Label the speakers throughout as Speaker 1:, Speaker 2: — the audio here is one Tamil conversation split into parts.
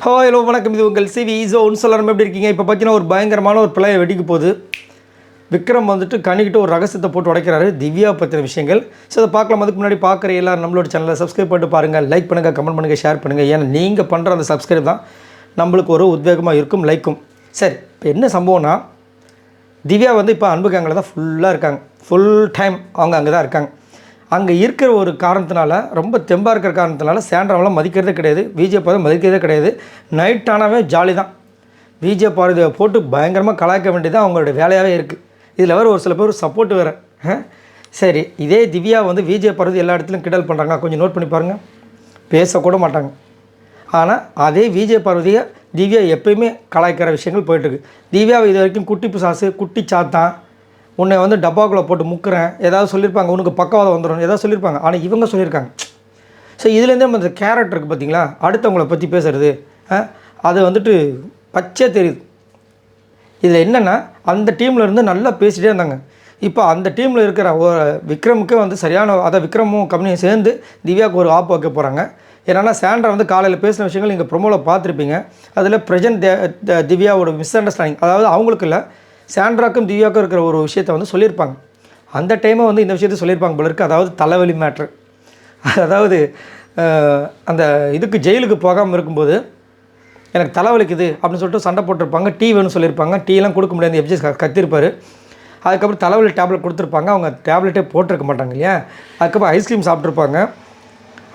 Speaker 1: ஹலோ வணக்கம். இது உங்கள் சிவி ஸோன் சொல்லணும். எப்படி இருக்கீங்க? இப்போ பார்த்தீங்கன்னா ஒரு பயங்கரமான ஒரு பிள்ளையை வெடிக்க போகுது. விக்ரம் வந்துட்டு கணிக்கிட்டு ஒரு ரகசியத்தை போட்டு உடைக்கிறாரு. திவ்யா பற்றின விஷயங்கள். ஸோ அதை பார்க்கலாம். அதுக்கு முன்னாடி பார்க்குற எல்லாரும் நம்மளோட சேனலை சப்ஸ்கிரைப் பண்ணிட்டு பாருங்கள். லைக் பண்ணுங்கள், கமெண்ட் பண்ணுங்கள், ஷேர் பண்ணுங்கள். ஏன்னா நீங்கள் பண்ணுற அந்த சப்ஸ்கிரைப் தான் நம்மளுக்கு ஒரு உத்வேகமாக இருக்கும், லைக்கும். சரி, இப்போ என்ன சம்பவம்னா, திவ்யா வந்து இப்போ அன்பு கேங்கில் தான் ஃபுல்லாக இருக்காங்க. ஃபுல் டைம் அவங்க அங்கே தான் இருக்காங்க. அங்கே இருக்கிற ஒரு காரணத்தினால, ரொம்ப தெம்பாக இருக்கிற காரணத்தினால சாண்ட்ராவெலாம் மதிக்கிறதே கிடையாது. விஜய் பார்வதி மதிக்கிறதே கிடையாது. நைட் ஆனாவே ஜாலி தான். விஜய் பார்வதியை போட்டு பயங்கரமாக கலாய்க்க வேண்டியது அவங்களோட வேலையாகவே இருக்குது. இதில் வேறு ஒரு சில பேர் சப்போர்ட் வேறு. சரி, இதே திவ்யா வந்து விஜய் பார்வதி எல்லா இடத்துலையும் கிண்டல் பண்ணுறாங்க. கொஞ்சம் நோட் பண்ணி பாருங்கள். பேசக்கூட மாட்டாங்க. ஆனால் அதே விஜய் பார்வதியை திவ்யா எப்பயுமே கலாய்க்கிற விஷயங்கள் போயிட்டுருக்கு. திவ்யாவை இது வரைக்கும் குட்டி பிசாசு, குட்டி சாத்தான், உன்னை வந்து டப்பாக்குள்ளே போட்டு முக்கிறேன், ஏதாவது சொல்லியிருப்பாங்க, உனக்கு பக்கவாதம் வந்துடும், ஏதாவது சொல்லியிருப்பாங்க. ஆனால் இவங்க சொல்லியிருக்காங்க. ஸோ இதுலேருந்தே நம்ம அந்த கேரக்டருக்கு பார்த்திங்களா, அடுத்தவங்களை பற்றி பேசுகிறது அது வந்துட்டு பச்சை தெரியுது. இதில் என்னென்னா, அந்த டீமில் இருந்து நல்லா பேசிகிட்டே இருந்தாங்க. இப்போ அந்த டீமில் இருக்கிற விக்ரமுக்கு வந்து சரியான, அதை விக்ரமும் கம்பெனியும் சேர்ந்து திவ்யாவுக்கு ஒரு ஆப் வைக்க போகிறாங்க. ஏன்னா சாண்ட்ரா வந்து காலையில் பேசின விஷயங்கள் நீங்கள் ப்ரொமோவில் பார்த்துருப்பீங்க. அதில் ப்ரெசன்ட் திவ்யாவோட மிஸ் அண்டர்ஸ்டாண்டிங், அதாவது அவங்களுக்கு இல்லை, சாண்ட்ராக்கும் திவ்யாவுக்கும் இருக்கிற ஒரு விஷயத்தை வந்து சொல்லியிருப்பாங்க. அந்த டைமை வந்து இந்த விஷயத்தை சொல்லியிருப்பாங்க போல இருக்குது. அதாவது தலைவலி மேட்ரு. அதாவது அந்த இதுக்கு ஜெயிலுக்கு போகாமல் இருக்கும்போது எனக்கு தலைவலிக்குது அப்படின்னு சொல்லிட்டு சண்டை போட்டிருப்பாங்க. டீ வேணும்னு சொல்லியிருப்பாங்க. டீலாம் கொடுக்க முடியாது, எஃப்ஜிஎஸ் கத்திருப்பார். அதுக்கப்புறம் தலைவலி டேப்லெட் கொடுத்துருப்பாங்க. அவங்க டேப்லெட்டே போட்டிருக்க மாட்டாங்க இல்லையா. அதுக்கப்புறம் ஐஸ்கிரீம் சாப்பிட்ருப்பாங்க.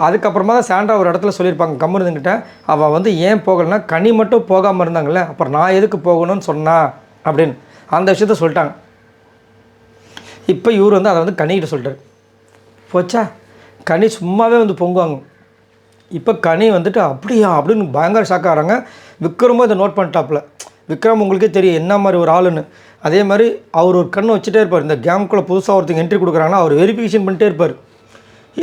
Speaker 1: அதுக்கப்புறமா தான் சாண்ட்ரா ஒரு இடத்துல சொல்லியிருப்பாங்க கம்முனுங்கிட்ட, அவள் வந்து ஏன் போகலைன்னா கனி மட்டும் போகாமல் இருந்தாங்கல்ல, அப்புறம் நான் எதுக்கு போகணும்னு சொன்னா அப்படின்னு அந்த விஷயத்த சொல்லிட்டாங்க. இப்போ இவர் வந்து அதை வந்து கனிக்கிட்ட சொல்லிட்டார். போச்சா, கனி சும்மாவே வந்து பொங்குவாங்க. இப்போ கனி வந்துட்டு அப்படியா அப்படின்னு பயங்கர ஷாக் ஆகிறாங்க. விக்ரமும் இதை நோட் பண்ணிட்டாப்புல. விக்ரம் உங்களுக்கே தெரியும் என்ன மாதிரி ஒரு ஆளுன்னு. அதே மாதிரி அவர் ஒரு கண்ணை வச்சுட்டே இருப்பார். இந்த கேமுக்குள்ளே புதுசாக ஒருத்தங்க என்ட்ரி கொடுக்குறாங்கன்னா அவர் வெரிஃபிகேஷன் பண்ணிட்டே இருப்பார்.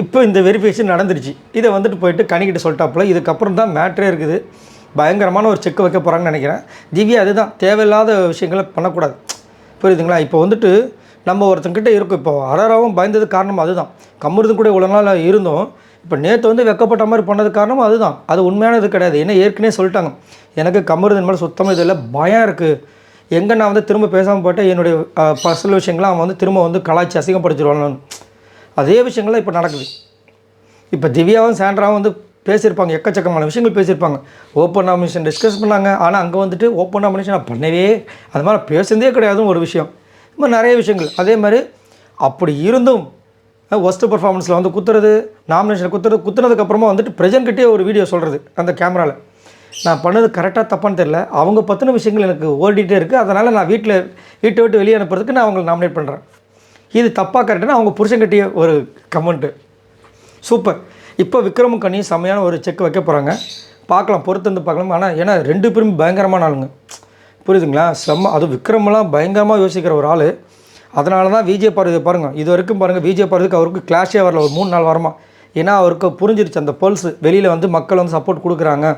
Speaker 1: இப்போ இந்த வெரிஃபிகேஷன் நடந்துருச்சு. இதை வந்துட்டு போயிட்டு கனிக்கிட்ட சொல்லிட்டாப்புல. இதுக்கப்புறம் தான் மேட்ரே இருக்குது. பயங்கரமான ஒரு செக் வைக்க போகிறாங்கன்னு நினைக்கிறேன். திவ்யா அதுதான், தேவையில்லாத விஷயங்களை பண்ணக்கூடாது. புரியுதுங்களா? இப்போ வந்துட்டு நம்ம ஒருத்தங்கிட்ட இருக்கும். இப்போ அராராவும் பயந்தது காரணம் அதுதான். கம்முறது கூட இவ்வளோ நாள் இருந்தோம். இப்போ நேற்று வந்து வெக்கப்பட்ட மாதிரி பண்ணது காரணமும் அதுதான். அது உண்மையானது கிடையாது. ஏன்னா ஏற்கனவே சொல்லிட்டாங்க, எனக்கு கம்முறதுன்னு மேலே சுத்தமாக இதில் பயம் இருக்குது. எங்கே நான் வந்து திரும்ப பேசாமல் போய்ட்டு என்னுடைய பர்சனல் விஷயங்கள்லாம் அவன் வந்து திரும்ப வந்து கலாய்ச்சி அசிங்கப்படுத்திடுவான்னு. அதே விஷயங்கள்லாம் இப்போ நடக்குது. இப்போ திவ்யாவும் சாண்ட்ராவும் வந்து பேசியிருப்பாங்க, எக்கச்சக்கமான விஷயங்கள் பேசியிருப்பாங்க. ஓப்பன் நாமினேஷன் டிஸ்கஸ் பண்ணாங்க. ஆனால் அங்கே வந்துட்டு ஓப்பன் நாமினேஷன் நான் பண்ணவே, அது மாதிரி பேசுனதே கிடையாதுன்னு ஒரு விஷயம். இது மாதிரி நிறைய விஷயங்கள். அதே மாதிரி அப்படி இருந்தும் ஒஸ்ட்டு பர்ஃபார்மன்ஸில் வந்து குத்துறது, நாமினேஷன் குத்துனதுக்கப்புறமா வந்துட்டு ப்ரெசன்ட்கிட்டே ஒரு வீடியோ சொல்கிறது அந்த கேமராவில். நான் பண்ணது கரெக்டாக தப்பான்னு தெரியல, அவங்க பற்றின விஷயங்கள் எனக்கு ஓடிட்டே இருக்குது, அதனால் நான் வீட்டை விட்டு வெளியே அனுப்புறதுக்கு நான் அவங்களை நாமினேட் பண்ணுறேன். இது தப்பாக கரெக்டான அவங்க புருஷன்கிட்டயே ஒரு கமெண்ட்டு. சூப்பர். இப்போ விக்ரமும் கனியும் செம்மையான ஒரு செக் வைக்க போகிறாங்க. பார்க்கலாம், பொறுத்து வந்து பார்க்கலாம். ஆனால் ஏன்னா ரெண்டு பேரும் பயங்கரமான ஆளுங்க. புரியுதுங்களா? அதுவும் விக்ரமெல்லாம் பயங்கரமாக யோசிக்கிற ஒரு ஆள். அதனால தான் விஜய் பார்வதி பாருங்கள், இது வரைக்கும் பாருங்கள், விஜய் பார்வதிக்கு அவருக்கு கிளாஷே வரல ஒரு 3-4 வாரமாக. ஏன்னா அவருக்கு புரிஞ்சிருச்சு அந்த பல்ஸ். வெளியில் வந்து மக்கள் வந்து சப்போர்ட் கொடுக்குறாங்க,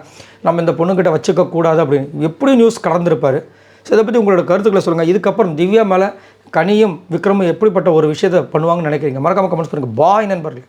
Speaker 1: நம்ம இந்த பொண்ணுக்கிட்ட வச்சுக்கக்கூடாது அப்படின்னு எப்படி நியூஸ் கடந்திருப்பார். ஸோ இதை பற்றி உங்களோட கருத்துக்களை சொல்லுங்கள். இதுக்கப்புறம் திவ்யா மேலே கனியும் விக்ரமும் எப்படிப்பட்ட ஒரு விஷயத்தை பண்ணுவாங்கன்னு நினைக்கிறீங்க? மறக்காமல் கமெண்ட்ஸ் பண்ணுங்கள். பாய் நண்பர்கள்.